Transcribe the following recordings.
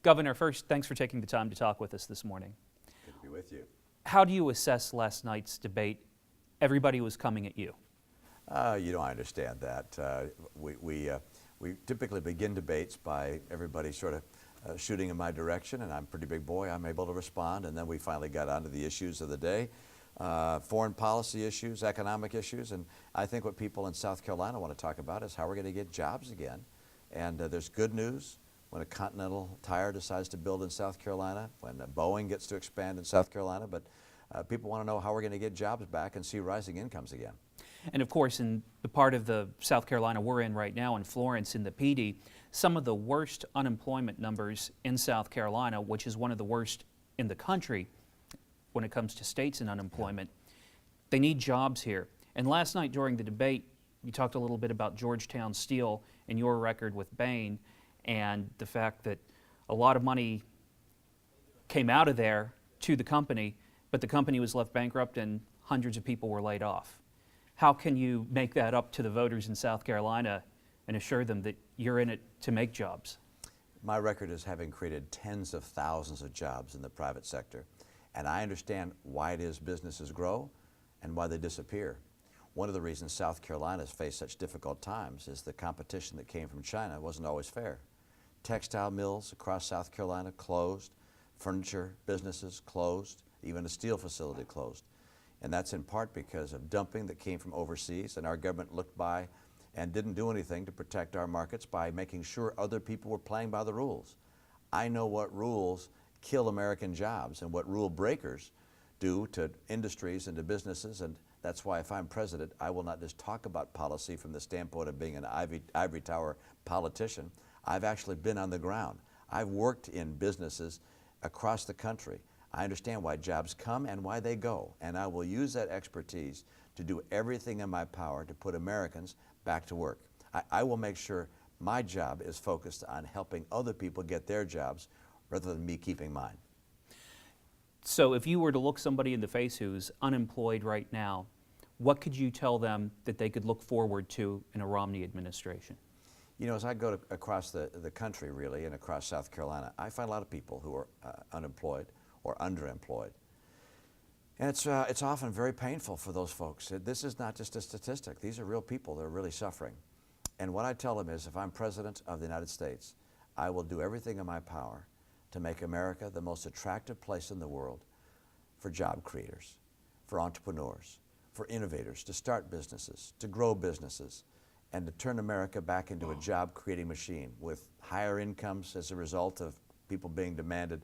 Governor, first, thanks for taking the time to talk with us this morning. Good to be with you. How do you assess last night's debate? Everybody was coming at you. I understand that. We typically begin debates by everybody sort of shooting in my direction, and I'm a pretty big boy. I'm able to respond, and then we finally got onto the issues of the day, foreign policy issues, economic issues, and I think what people in South Carolina want to talk about is how we're going to get jobs again. And there's good news when a Continental Tire decides to build in South Carolina, when Boeing gets to expand in South Carolina, but people want to know how we're going to get jobs back and see rising incomes again. And of course, in the part of the South Carolina we're in right now, in Florence, in the PD, some of the worst unemployment numbers in South Carolina, which is one of the worst in the country when it comes to states and unemployment. They need jobs here. And last night during the debate, you talked a little bit about Georgetown Steel and your record with Bain, and the fact that a lot of money came out of there to the company, but the company was left bankrupt and hundreds of people were laid off. How can you make that up to the voters in South Carolina and assure them that you're in it to make jobs? My record is having created tens of thousands of jobs in the private sector, and I understand why it is businesses grow and why they disappear. One of the reasons South Carolina has faced such difficult times is the competition that came from China wasn't always fair. Textile mills across South Carolina closed, furniture businesses closed, even a steel facility closed. And that's in part because of dumping that came from overseas, and our government looked by and didn't do anything to protect our markets by making sure other people were playing by the rules. I know what rules kill American jobs and what rule breakers do to industries and to businesses, and that's why if I'm president, I will not just talk about policy from the standpoint of being an ivory tower politician. I've actually been on the ground. I've worked in businesses across the country. I understand why jobs come and why they go, and I will use that expertise to do everything in my power to put Americans back to work. I will make sure my job is focused on helping other people get their jobs rather than me keeping mine. So if you were to look somebody in the face who's unemployed right now, what could you tell them that they could look forward to in a Romney administration? You know, as I go across the country really and across South Carolina, I find a lot of people who are unemployed or underemployed. And it's often very painful for those folks. This is not just a statistic. These are real people that are really suffering. And what I tell them is if I'm president of the United States, I will do everything in my power to make America the most attractive place in the world for job creators, for entrepreneurs, for innovators, to start businesses, to grow businesses, and to turn America back into a job-creating machine with higher incomes as a result of people being demanded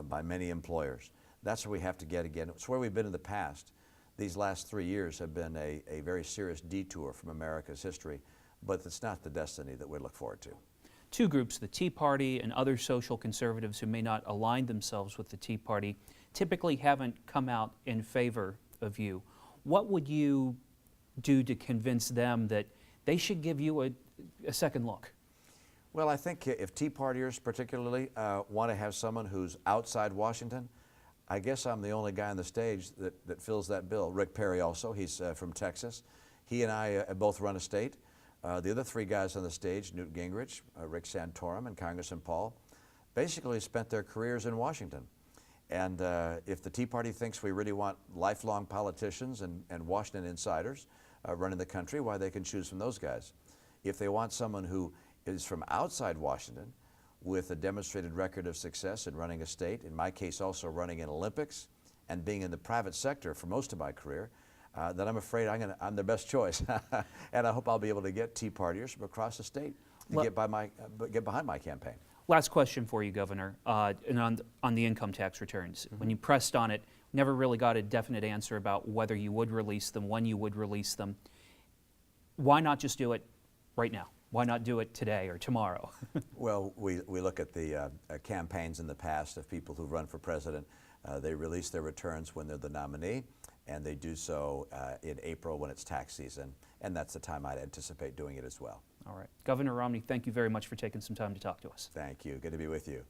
by many employers. That's where we have to get again. It's where we've been in the past. These last 3 years have been a very serious detour from America's history, but it's not the destiny that we look forward to. Two groups, the Tea Party and other social conservatives who may not align themselves with the Tea Party, typically haven't come out in favor of you. What would you do to convince them that they should give you a second look? Well, I think if Tea Partiers particularly want to have someone who's outside Washington, I guess I'm the only guy on the stage that fills that bill. Rick Perry also, he's from Texas. He and I both run a state. The other three guys on the stage, Newt Gingrich, Rick Santorum, and Congressman Paul, basically spent their careers in Washington. And if the Tea Party thinks we really want lifelong politicians and Washington insiders running the country, why, they can choose from those guys. If they want someone who is from outside Washington with a demonstrated record of success in running a state, in my case also running in Olympics and being in the private sector for most of my career, then I'm afraid I'm their best choice. And I hope I'll be able to get Tea Partiers from across the state to get behind my campaign. Last question for you, Governor, and on the income tax returns. When you pressed on it, never really got a definite answer about whether you would release them, when you would release them. Why not just do it right now? Why not do it today or tomorrow? Well, we look at the campaigns in the past of people who run for president. They release their returns when they're the nominee, and they do so in April when it's tax season, and that's the time I'd anticipate doing it as well. All right. Governor Romney, thank you very much for taking some time to talk to us. Thank you. Good to be with you.